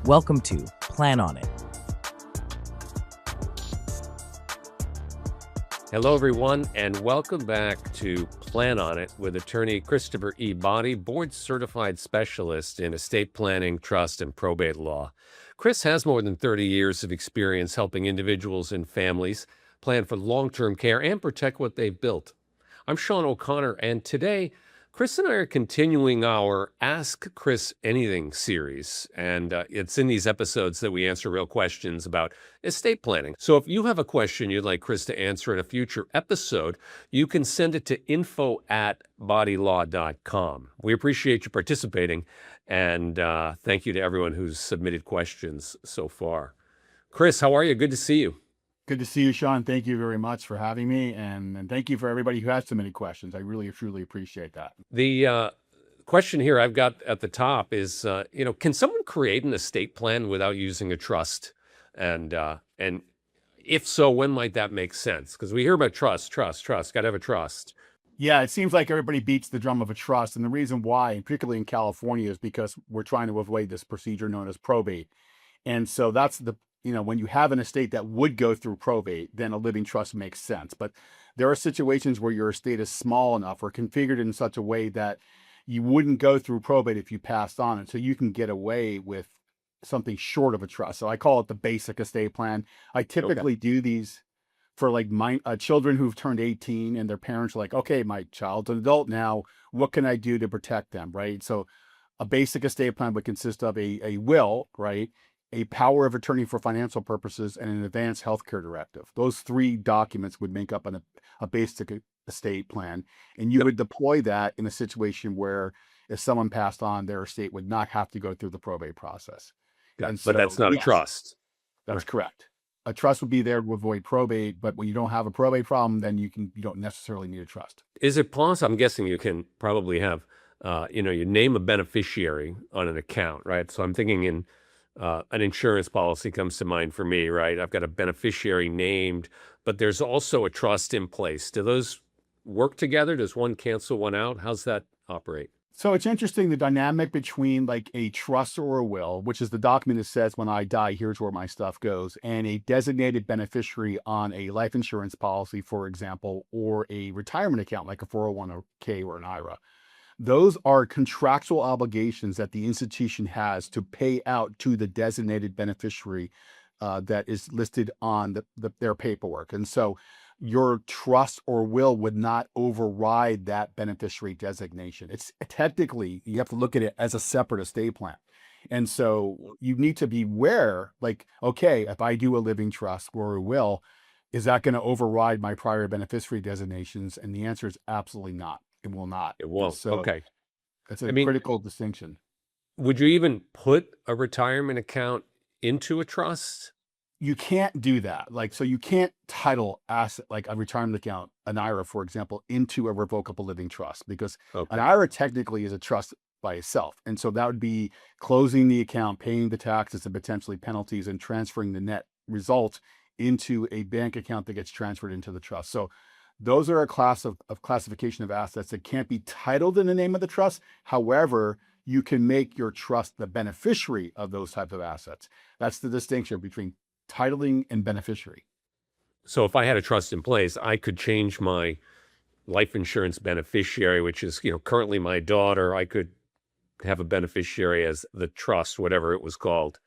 Welcome to Plan on It. Hello, everyone, and welcome back to Plan on It with attorney Christopher E. Botti, board-certified specialist in estate planning, trust, and probate law. Chris has more than 30 years of experience helping individuals and families plan for long-term care and protect what they've built. I'm Sean O'Connor, and today, Chris and I are continuing our Ask Chris Anything series, and it's in these episodes that we answer real questions about estate planning. So if you have a question you'd like Chris to answer in a future episode, you can send it to info@bottilaw.com. We appreciate you participating, and thank you to everyone who's submitted questions so far. Chris, how are you? Good to see you. Good to see you, Sean. Thank you very much for having me. And thank you for everybody who has so many questions. I really, truly appreciate that. The question here I've got at the top is, can someone create an estate plan without using a trust? And if so, when might that make sense? Because we hear about trust, got to have a trust. Yeah, it seems like everybody beats the drum of a trust. And the reason why, and particularly in California, is because we're trying to avoid this procedure known as probate. And so that's when you have an estate that would go through probate, then a living trust makes sense. But there are situations where your estate is small enough or configured in such a way that you wouldn't go through probate if you passed on it. So you can get away with something short of a trust. So I call it the basic estate plan. I typically do these for like my children who've turned 18 and their parents are like, okay, my child's an adult now. What can I do to protect them, right? So a basic estate plan would consist of a will, right? A power of attorney for financial purposes, and an advanced healthcare directive. Those three documents would make up a basic estate plan. And you would deploy that in a situation where if someone passed on, their estate would not have to go through the probate process. But that's not a trust. That's correct. A trust would be there to avoid probate, but when you don't have a probate problem, then you don't necessarily need a trust. Is it possible? I'm guessing you can probably have, you name a beneficiary on an account, right? So I'm thinking an insurance policy comes to mind for me, right? I've got a beneficiary named, but there's also a trust in place. Do those work together? Does one cancel one out? How's that operate? So it's interesting, the dynamic between like a trust or a will, which is the document that says when I die, here's where my stuff goes, and a designated beneficiary on a life insurance policy, for example, or a retirement account like a 401k or an IRA. Those are contractual obligations that the institution has to pay out to the designated beneficiary that is listed on their paperwork. And so your trust or will would not override that beneficiary designation. It's technically, you have to look at it as a separate estate plan. And so you need to be aware, like, okay, if I do a living trust or a will, is that going to override my prior beneficiary designations? And the answer is absolutely not. It will not. It won't. So okay. That's a critical distinction. Would you even put a retirement account into a trust? You can't do that. So you can't title asset like a retirement account, an IRA, for example, into a revocable living trust, because an IRA technically is a trust by itself. And so that would be closing the account, paying the taxes and potentially penalties, and transferring the net result into a bank account that gets transferred into the trust. So those are a class of classification of assets that can't be titled in the name of the trust. However, you can make your trust the beneficiary of those types of assets. That's the distinction between titling and beneficiary. So if I had a trust in place, I could change my life insurance beneficiary, which is, currently my daughter. I could have a beneficiary as the trust, whatever it was called.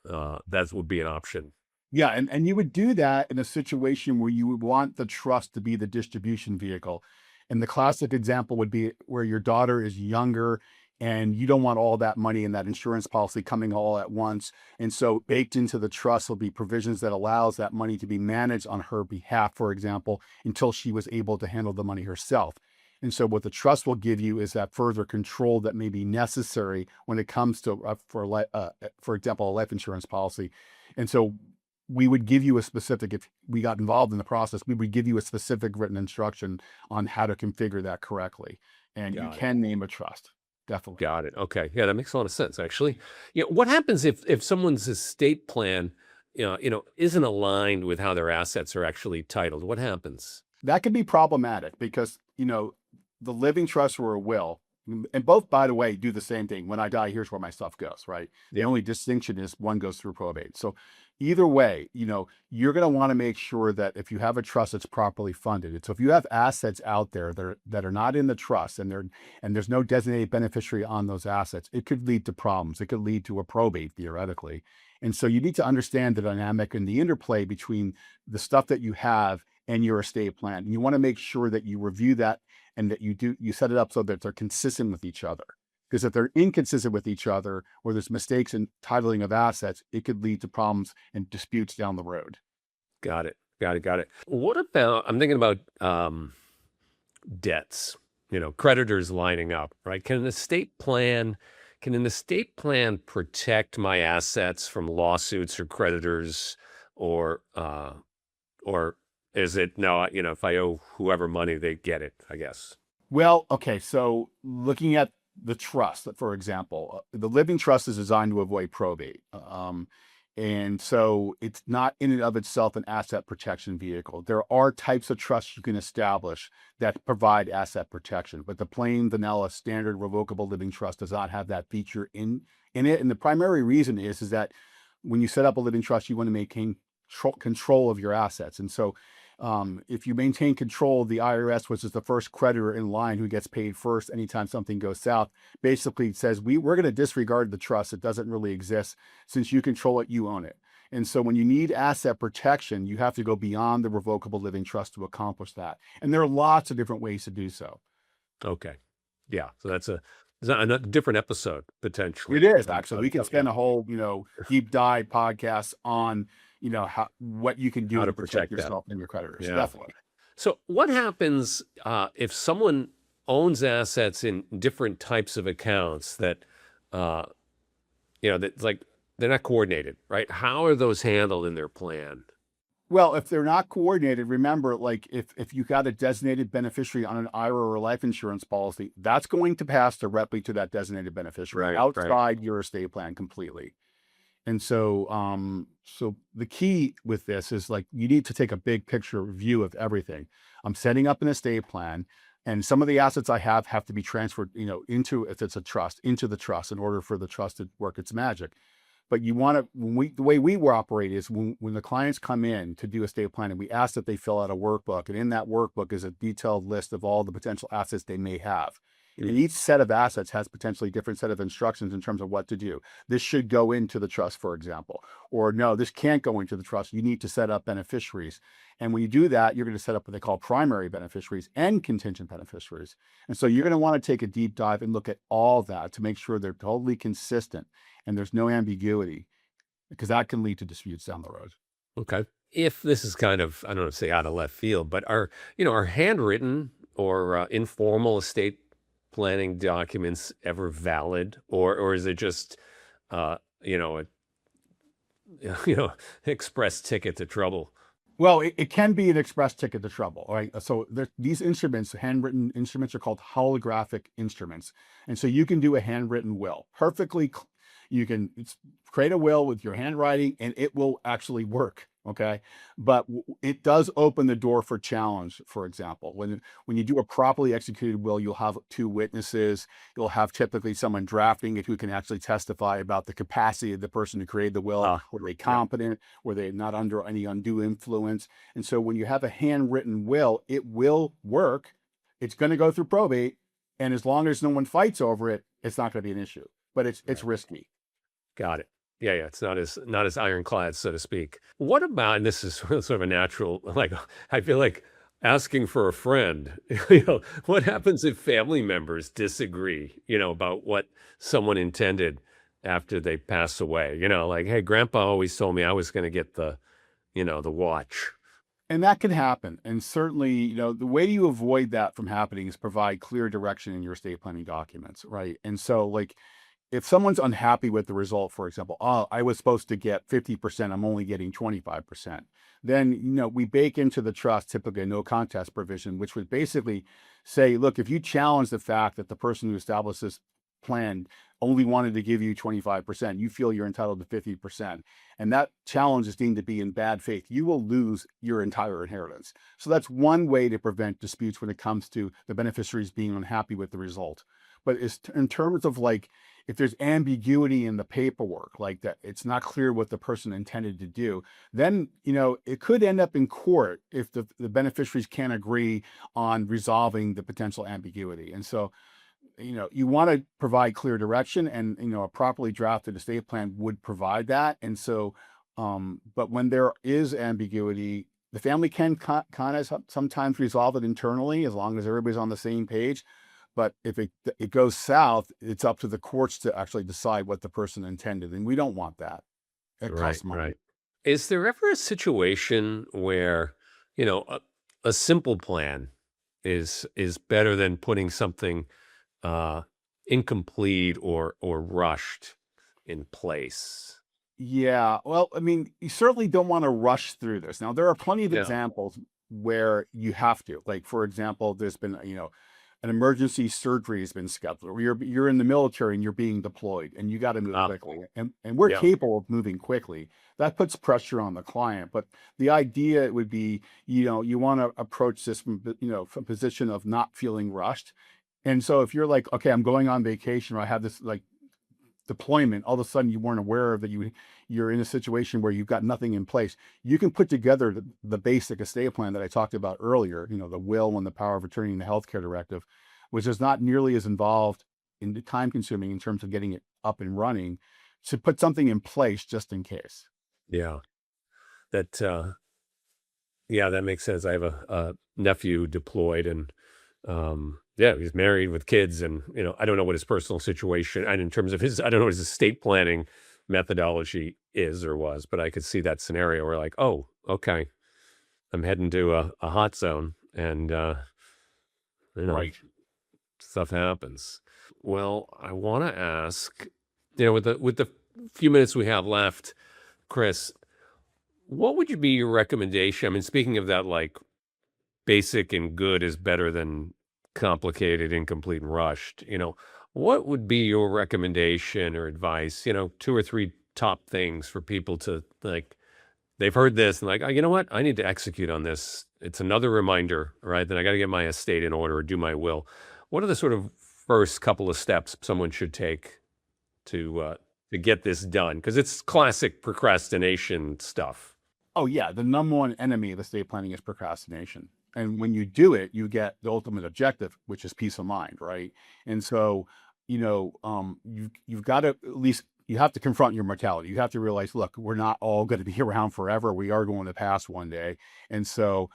That would be an option. Yeah, and you would do that in a situation where you would want the trust to be the distribution vehicle. And the classic example would be where your daughter is younger and you don't want all that money in that insurance policy coming all at once. And so baked into the trust will be provisions that allows that money to be managed on her behalf, for example, until she was able to handle the money herself. And so what the trust will give you is that further control that may be necessary when it comes to, for example, a life insurance policy. And so we would give you a specific, if we got involved in the process, we would give you a specific written instruction on how to configure that correctly. And you can name a trust. Definitely. Got it. Okay. Yeah, that makes a lot of sense, actually. What happens if someone's estate plan, isn't aligned with how their assets are actually titled? What happens? That could be problematic because, the living trust or a will And both, by the way, do the same thing. When I die, here's where my stuff goes, right? The Yeah. only distinction is one goes through probate. So either way, you're going to want to make sure that if you have a trust, it's properly funded. And so if you have assets out there that are not in the trust and there's no designated beneficiary on those assets, it could lead to problems. It could lead to a probate theoretically. And so you need to understand the dynamic and the interplay between the stuff that you have and your estate plan. And you want to make sure that you review that and that you set it up so that they're consistent with each other. Because if they're inconsistent with each other, or there's mistakes in titling of assets, it could lead to problems and disputes down the road. Got it. Got it. What about, I'm thinking about debts, creditors lining up, right? Can an estate plan protect my assets from lawsuits or creditors, or is it no, if I owe whoever money, they get it, I guess. Well, okay, so looking at the trust, for example, the living trust is designed to avoid probate. And so it's not in and of itself an asset protection vehicle. There are types of trusts you can establish that provide asset protection, but the plain vanilla standard revocable living trust does not have that feature in it. And the primary reason is that when you set up a living trust, you want to maintain control of your assets. And so if you maintain control, the IRS, which is the first creditor in line who gets paid first anytime something goes south, basically says, we're going to disregard the trust. It doesn't really exist. Since you control it, you own it. And so when you need asset protection, you have to go beyond the revocable living trust to accomplish that. And there are lots of different ways to do so. Okay. Yeah. So that's a different episode, potentially. It is, actually. We can spend a whole, deep dive podcast on what you can do How to to protect protect that. yourself and your creditors. Yeah. Definitely. So what happens if someone owns assets in different types of accounts that, that's like they're not coordinated, right? How are those handled in their plan? Well, if they're not coordinated, remember, like if you got a designated beneficiary on an IRA or life insurance policy, that's going to pass directly to that designated beneficiary Right. outside your estate plan completely. And so, so the key with this is like, you need to take a big picture view of everything. I'm setting up an estate plan, and some of the assets I have to be transferred, into, if it's a trust, into the trust in order for the trust to work its magic. But you want to, the way we operate is when the clients come in to do estate planning, we ask that they fill out a workbook. And in that workbook is a detailed list of all the potential assets they may have. And each set of assets has potentially different set of instructions in terms of what to do. This should go into the trust, for example, or no, this can't go into the trust. You need to set up beneficiaries. And when you do that, you're going to set up what they call primary beneficiaries and contingent beneficiaries. And so you're going to want to take a deep dive and look at all that to make sure they're totally consistent and there's no ambiguity, because that can lead to disputes down the road. Okay. If this is kind of, I don't want to say out of left field, but are handwritten or informal estate planning documents ever valid, or is it just a express ticket to trouble? Well, it can be an express ticket to trouble, right? So these instruments, handwritten instruments, are called holographic instruments. And so you can do a handwritten will perfectly. You can create a will with your handwriting and it will actually work. Okay. But it does open the door for challenge. For example, when you do a properly executed will, you'll have two witnesses. You'll have typically someone drafting it who can actually testify about the capacity of the person who created the will. Were they competent? Were they not under any undue influence? And so when you have a handwritten will, it will work. It's going to go through probate. And as long as no one fights over it, it's not going to be an issue, but it's risky. Got it. Yeah. It's not as ironclad, so to speak. What about, and this is sort of a natural, like, I feel like asking for a friend, what happens if family members disagree, about what someone intended after they pass away? Like, hey, grandpa always told me I was going to get the watch. And that can happen. And certainly, the way you avoid that from happening is provide clear direction in your estate planning documents, right? And so, like, if someone's unhappy with the result, for example, I was supposed to get 50%, I'm only getting 25%. Then, we bake into the trust typically a no contest provision, which would basically say, look, if you challenge the fact that the person who established this plan only wanted to give you 25%, you feel you're entitled to 50%. And that challenge is deemed to be in bad faith, you will lose your entire inheritance. So that's one way to prevent disputes when it comes to the beneficiaries being unhappy with the result. but it's in terms of like, if there's ambiguity in the paperwork, like that, it's not clear what the person intended to do, then, it could end up in court if the beneficiaries can't agree on resolving the potential ambiguity. And so, you want to provide clear direction, and, a properly drafted estate plan would provide that. And so, but when there is ambiguity, the family can kind of sometimes resolve it internally as long as everybody's on the same page. But if it goes south, it's up to the courts to actually decide what the person intended, and we don't want that. It Right, costs money. right. Is there ever a situation where, a simple plan is better than putting something uh, incomplete or rushed in place? Yeah, well, I mean, you certainly don't want to rush through this. Now, there are plenty of Yeah. examples where you have to. Like, for example, there's been, an emergency surgery has been scheduled, or you're in the military and you're being deployed, and you got to move Ah, quickly. And we're yeah. capable of moving quickly. That puts pressure on the client. But the idea would be, you want to approach this from, from a position of not feeling rushed. And so if you're like, okay, I'm going on vacation, or I have this like deployment, all of a sudden you weren't aware of that, you're in a situation where you've got nothing in place, you can put together the basic estate plan that I talked about earlier, the will and the power of attorney and the healthcare directive, which is not nearly as involved in time consuming in terms of getting it up and running, to put something in place just in case. Yeah. That yeah, that makes sense. I have a nephew deployed, and yeah, he's married with kids, and I don't know what his personal situation, and in terms of his, I don't know what his estate planning methodology is or was, but I could see that scenario where like, oh, okay, I'm heading to a hot zone, and you know, Right. stuff happens. Well, I want to ask, with the few minutes we have left, Chris, what would you be your recommendation? I mean, speaking of that, like basic and good is better than complicated, incomplete, and rushed. What would be your recommendation or advice? Two or three top things for people to like. They've heard this and like, oh, you know what? I need to execute on this. It's another reminder, right? Then I got to get my estate in order or do my will. What are the sort of first couple of steps someone should take to get this done? Because it's classic procrastination stuff. Oh yeah, the number one enemy of estate planning is procrastination. And when you do it, you get the ultimate objective, which is peace of mind, right? And so, you've got to at least, you have to confront your mortality. You have to realize, look, we're not all going to be around forever. We are going to pass one day. And so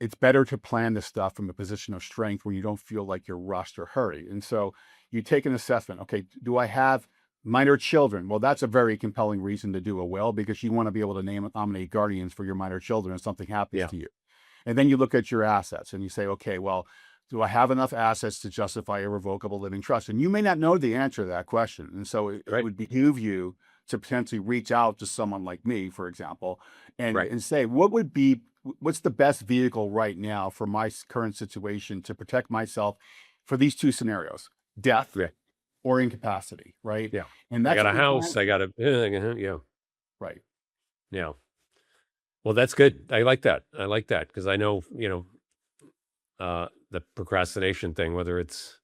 it's better to plan this stuff from a position of strength where you don't feel like you're rushed or hurried. And so you take an assessment. Okay, do I have minor children? Well, that's a very compelling reason to do a will, because you want to be able to nominate guardians for your minor children if something happens Yeah. to you. And then you look at your assets and you say, okay, well, do I have enough assets to justify a revocable living trust? And you may not know the answer to that question. And so it Right. would behoove you to potentially reach out to someone like me, for example, and, Right. and say, what's the best vehicle right now for my current situation to protect myself for these two scenarios, death Yeah. or incapacity, right? Yeah. And I that's got a what we house. plan. I got a, yeah. Right. Yeah. Well, that's good. I like that. I like that because I know, the procrastination thing, whether it's,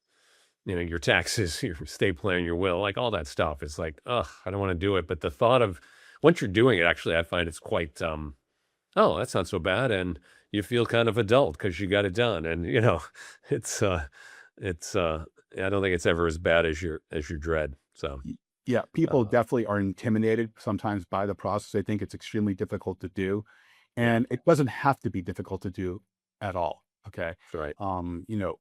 your taxes, your estate plan, your will, like all that stuff is like, ugh, I don't want to do it. But the thought of once you're doing it, actually, I find it's quite, oh, that's not so bad. And you feel kind of adult because you got it done. And, it's, it's, I don't think it's ever as bad as your dread. So, Yeah, people uh, definitely are intimidated sometimes by the process. They think it's extremely difficult to do, yeah, and it doesn't have to be difficult to do at all. Okay. that's right.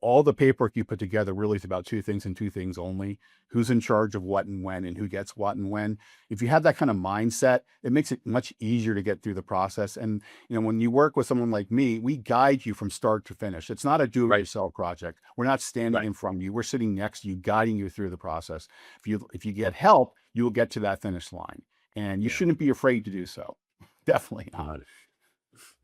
All the paperwork you put together really is about two things and two things only: who's in charge of what and when, and who gets what and when. If you have that kind of mindset, it makes it much easier to get through the process. And, when you work with someone like me, we guide you from start to finish. It's not a do it Right. yourself project. We're not standing Right. in front of you. We're sitting next to you, guiding you through the process. If you get help, you will get to that finish line, and you Yeah. shouldn't be afraid to do so. Definitely not. Got it.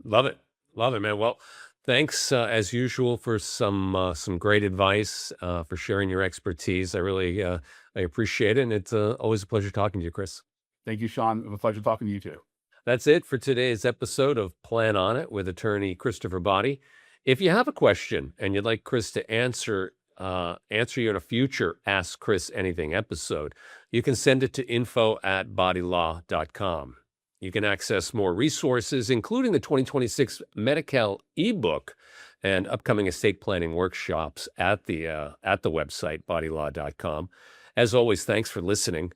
Love it. Love it, man. Well, thanks as usual for some great advice, for sharing your expertise. I appreciate it, and it's always a pleasure talking to you, Chris. Thank you, Sean. It was a pleasure talking to you too. That's it for today's episode of Plan On It with attorney Christopher Botti. If you have a question and you'd like Chris to answer answer you in a future Ask Chris Anything episode, you can send it to info@bottilaw.com. You can access more resources, including the 2026 Medi-Cal ebook and upcoming estate planning workshops at the website, bottilaw.com. As always, thanks for listening.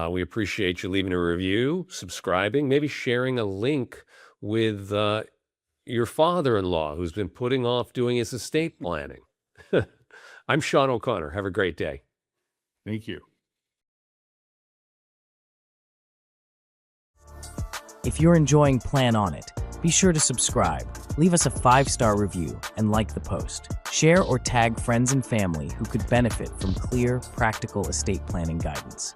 We appreciate you leaving a review, subscribing, maybe sharing a link with your father-in-law who's been putting off doing his estate planning. I'm Sean O'Connor. Have a great day. Thank you. If you're enjoying Plan On It, be sure to subscribe, leave us a 5-star review, and like the post. Share or tag friends and family who could benefit from clear, practical estate planning guidance.